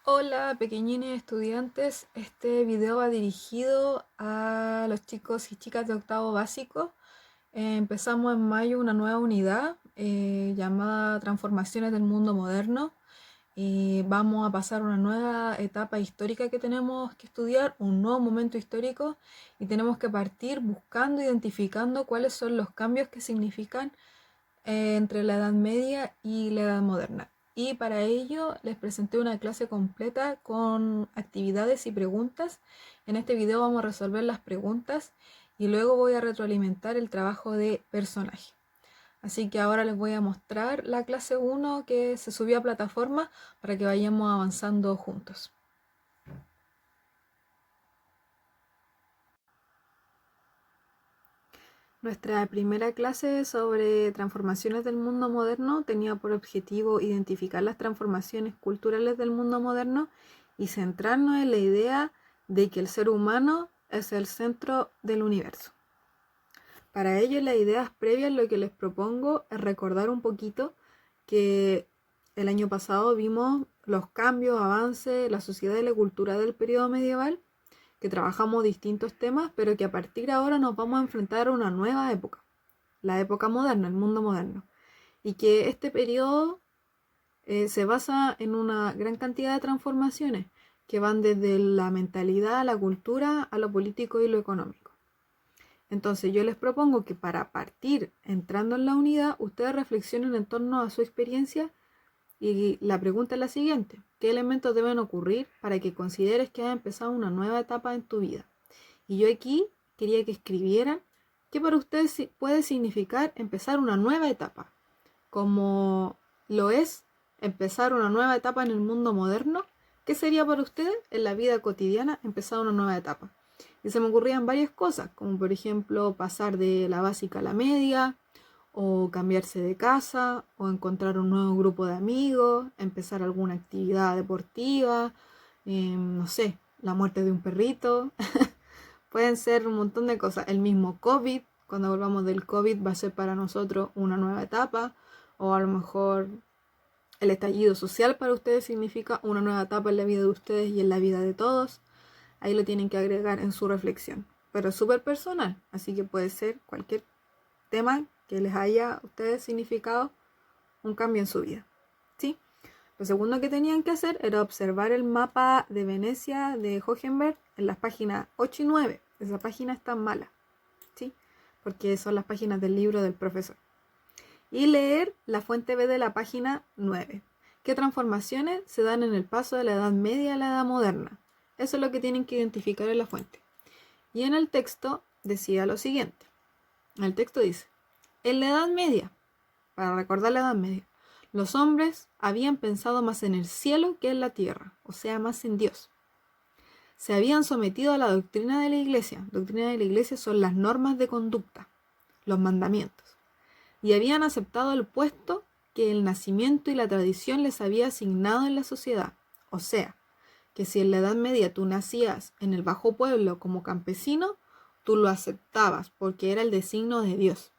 Hola pequeñines estudiantes, este video va dirigido a los chicos y chicas de octavo básico. Empezamos en mayo una nueva unidad llamada Transformaciones del Mundo Moderno y vamos a pasar una nueva etapa histórica que tenemos que estudiar, un nuevo momento histórico, y tenemos que partir buscando, identificando cuáles son los cambios que significan entre la Edad Media y la Edad Moderna. Y para ello les presenté una clase completa con actividades y preguntas. En este video vamos a resolver las preguntas y luego voy a retroalimentar el trabajo de personaje. Así que ahora les voy a mostrar la clase 1 que se subió a plataforma para que vayamos avanzando juntos. Nuestra primera clase sobre transformaciones del mundo moderno tenía por objetivo identificar las transformaciones culturales del mundo moderno y centrarnos en la idea de que el ser humano es el centro del universo. Para ello, las ideas previas, lo que les propongo es recordar un poquito que el año pasado vimos los cambios, avances, la sociedad y la cultura del periodo medieval, que trabajamos distintos temas, pero que a partir de ahora nos vamos a enfrentar a una nueva época, la época moderna, el mundo moderno, y que este periodo se basa en una gran cantidad de transformaciones que van desde la mentalidad, la cultura, a lo político y lo económico. Entonces yo les propongo que para partir entrando en la unidad, ustedes reflexionen en torno a su experiencia y la pregunta es la siguiente: ¿qué elementos deben ocurrir para que consideres que ha empezado una nueva etapa en tu vida? Y yo aquí quería que escribieran qué para ustedes puede significar empezar una nueva etapa, como lo es empezar una nueva etapa en el mundo moderno. ¿Qué sería para ustedes en la vida cotidiana empezar una nueva etapa? Y se me ocurrían varias cosas, como por ejemplo pasar de la básica a la media, o cambiarse de casa, o encontrar un nuevo grupo de amigos, empezar alguna actividad deportiva, no sé, la muerte de un perrito. Pueden ser un montón de cosas. El mismo COVID, cuando volvamos del COVID va a ser para nosotros una nueva etapa, o a lo mejor el estallido social para ustedes significa una nueva etapa en la vida de ustedes y en la vida de todos. Ahí lo tienen que agregar en su reflexión. Pero es súper personal, así que puede ser cualquier tema que les haya a ustedes significado un cambio en su vida. ¿Sí? Lo segundo que tenían que hacer era observar el mapa de Venecia de Hohenberg en las páginas 8 y 9. Esa página está mala, ¿sí? Porque son las páginas del libro del profesor. Y leer la fuente B de la página 9. ¿Qué transformaciones se dan en el paso de la Edad Media a la Edad Moderna? Eso es lo que tienen que identificar en la fuente. Y en el texto decía lo siguiente. El texto dice: en la Edad Media, para recordar la Edad Media, los hombres habían pensado más en el cielo que en la tierra, o sea, más en Dios. Se habían sometido a la doctrina de la Iglesia. Doctrina de la Iglesia son las normas de conducta, los mandamientos. Y habían aceptado el puesto que el nacimiento y la tradición les había asignado en la sociedad. O sea, que si en la Edad Media tú nacías en el bajo pueblo como campesino, tú lo aceptabas porque era el designio de Dios.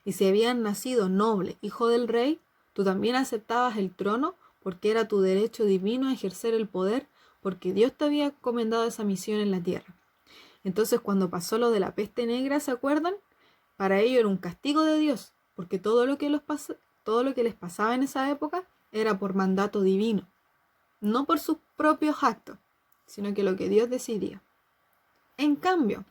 Y si habías nacido noble, hijo del rey, tú también aceptabas el trono porque era tu derecho divino a ejercer el poder, porque Dios te había encomendado esa misión en la tierra. Entonces, cuando pasó lo de la peste negra, ¿se acuerdan? Para ello era un castigo de Dios, porque todo lo que les pasaba en esa época era por mandato divino, no por sus propios actos, sino que lo que Dios decidía. En cambio,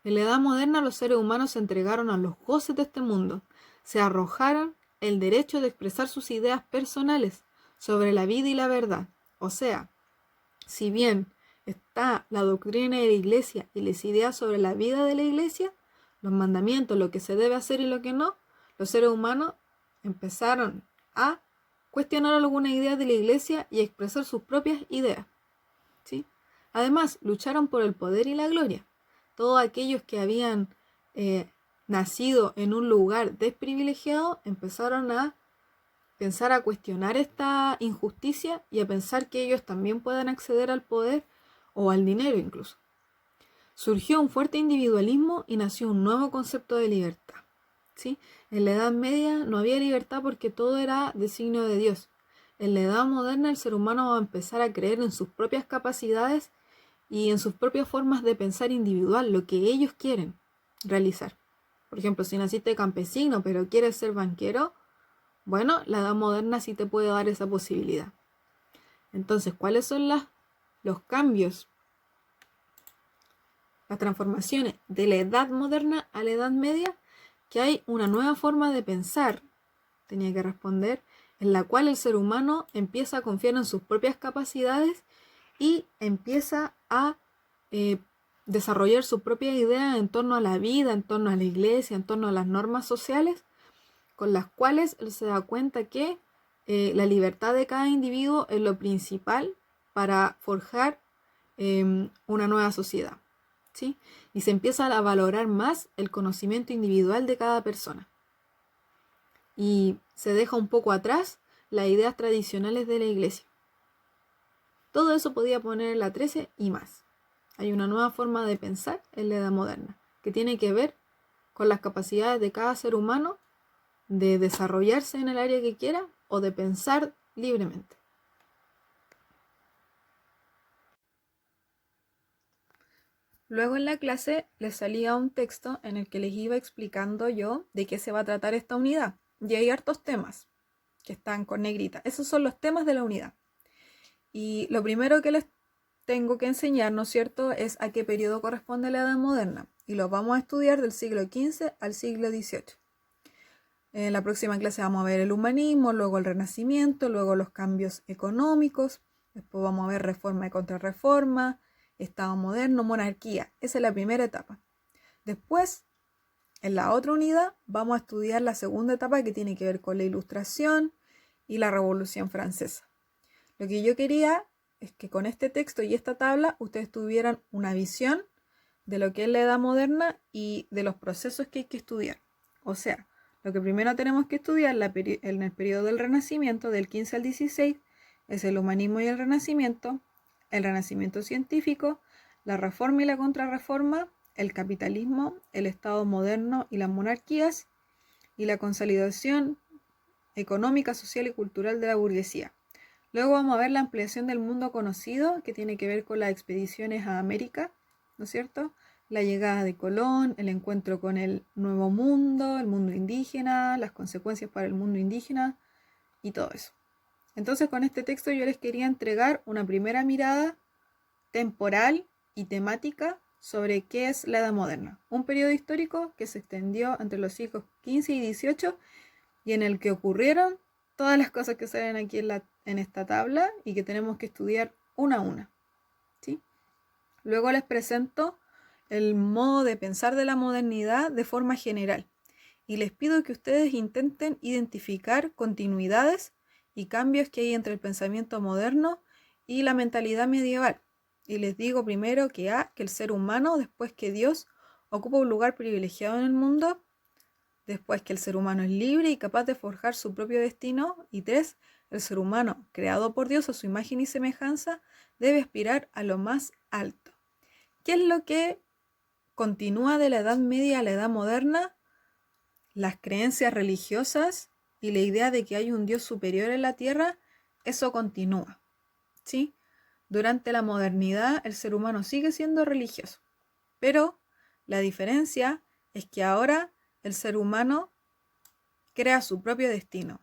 en la Edad Moderna los seres humanos se entregaron a los goces de este mundo, se arrojaron el derecho de expresar sus ideas personales sobre la vida y la verdad. O sea, si bien está la doctrina de la Iglesia y las ideas sobre la vida de la Iglesia, los mandamientos, lo que se debe hacer y lo que no, los seres humanos empezaron a cuestionar algunas ideas de la Iglesia y a expresar sus propias ideas, ¿sí? Además, lucharon por el poder y la gloria. Todos aquellos que habían nacido en un lugar desprivilegiado empezaron a pensar, a cuestionar esta injusticia y a pensar que ellos también pueden acceder al poder o al dinero incluso. Surgió un fuerte individualismo y nació un nuevo concepto de libertad, ¿sí? En la Edad Media no había libertad porque todo era designio de Dios. En la edad moderna el ser humano va a empezar a creer en sus propias capacidades y en sus propias formas de pensar individual, lo que ellos quieren realizar. Por ejemplo, si naciste campesino pero quieres ser banquero, bueno, la edad moderna sí te puede dar esa posibilidad. Entonces, ¿cuáles son los cambios, las transformaciones de la edad moderna a la edad media? Que hay una nueva forma de pensar, tenía que responder, en la cual el ser humano empieza a confiar en sus propias capacidades y empieza a desarrollar su propia idea en torno a la vida, en torno a la iglesia, en torno a las normas sociales, con las cuales él se da cuenta que la libertad de cada individuo es lo principal para forjar una nueva sociedad, ¿sí? Y se empieza a valorar más el conocimiento individual de cada persona. Y se deja un poco atrás las ideas tradicionales de la iglesia. Todo eso podía poner en la 13 y más. Hay una nueva forma de pensar en la edad moderna, que tiene que ver con las capacidades de cada ser humano de desarrollarse en el área que quiera o de pensar libremente. Luego en la clase les salía un texto en el que les iba explicando yo de qué se va a tratar esta unidad. Y hay hartos temas que están con negrita. Esos son los temas de la unidad. Y lo primero que les tengo que enseñar, ¿no es cierto?, es a qué periodo corresponde la Edad Moderna. Y lo vamos a estudiar del siglo XV al siglo XVIII. En la próxima clase vamos a ver el humanismo, luego el Renacimiento, luego los cambios económicos, después vamos a ver reforma y contrarreforma, Estado moderno, monarquía. Esa es la primera etapa. Después, en la otra unidad, vamos a estudiar la segunda etapa que tiene que ver con la Ilustración y la Revolución Francesa. Lo que yo quería es que con este texto y esta tabla ustedes tuvieran una visión de lo que es la Edad Moderna y de los procesos que hay que estudiar. O sea, lo que primero tenemos que estudiar en el periodo del Renacimiento, del 15 al 16, es el humanismo y el Renacimiento científico, la reforma y la contrarreforma, el capitalismo, el Estado moderno y las monarquías, y la consolidación económica, social y cultural de la burguesía. Luego vamos a ver la ampliación del mundo conocido, que tiene que ver con las expediciones a América, ¿no es cierto? La llegada de Colón, el encuentro con el nuevo mundo, el mundo indígena, las consecuencias para el mundo indígena y todo eso. Entonces, con este texto yo les quería entregar una primera mirada temporal y temática sobre qué es la Edad Moderna. Un periodo histórico que se extendió entre los siglos XV y XVIII y en el que ocurrieron todas las cosas que salen aquí en esta tabla y que tenemos que estudiar una a una, ¿sí? Luego les presento el modo de pensar de la modernidad de forma general y les pido que ustedes intenten identificar continuidades y cambios que hay entre el pensamiento moderno y la mentalidad medieval. Y les digo primero que que el ser humano, después que Dios, ocupa un lugar privilegiado en el mundo. Después, que el ser humano es libre y capaz de forjar su propio destino. Y 3, el ser humano, creado por Dios a su imagen y semejanza, debe aspirar a lo más alto. ¿Qué es lo que continúa de la Edad Media a la Edad Moderna? Las creencias religiosas y la idea de que hay un Dios superior en la tierra, eso continúa, ¿sí? Durante la modernidad el ser humano sigue siendo religioso, pero la diferencia es que ahora el ser humano crea su propio destino,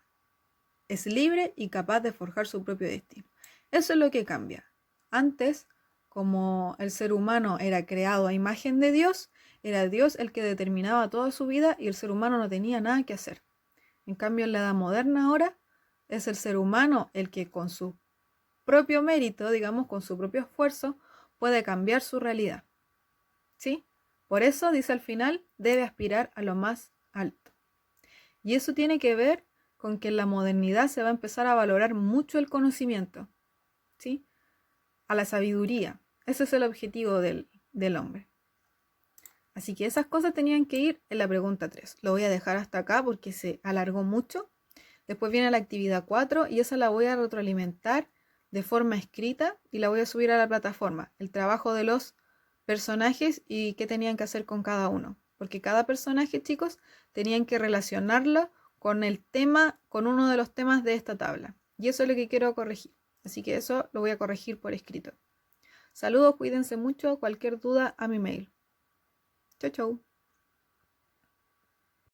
es libre y capaz de forjar su propio destino. Eso es lo que cambia. Antes, como el ser humano era creado a imagen de Dios, era Dios el que determinaba toda su vida y el ser humano no tenía nada que hacer. En cambio, en la edad moderna ahora, es el ser humano el que con su propio mérito, digamos, con su propio esfuerzo, puede cambiar su realidad, ¿sí? Por eso, dice al final, debe aspirar a lo más alto. Y eso tiene que ver con que en la modernidad se va a empezar a valorar mucho el conocimiento, ¿sí? A la sabiduría. Ese es el objetivo del hombre. Así que esas cosas tenían que ir en la pregunta 3. Lo voy a dejar hasta acá porque se alargó mucho. Después viene la actividad 4 y esa la voy a retroalimentar de forma escrita y la voy a subir a la plataforma. El trabajo de los personajes y qué tenían que hacer con cada uno. Porque cada personaje, chicos, tenían que relacionarlo con el tema, con uno de los temas de esta tabla. Y eso es lo que quiero corregir. Así que eso lo voy a corregir por escrito. Saludos, cuídense mucho. Cualquier duda a mi mail. Chau, chau.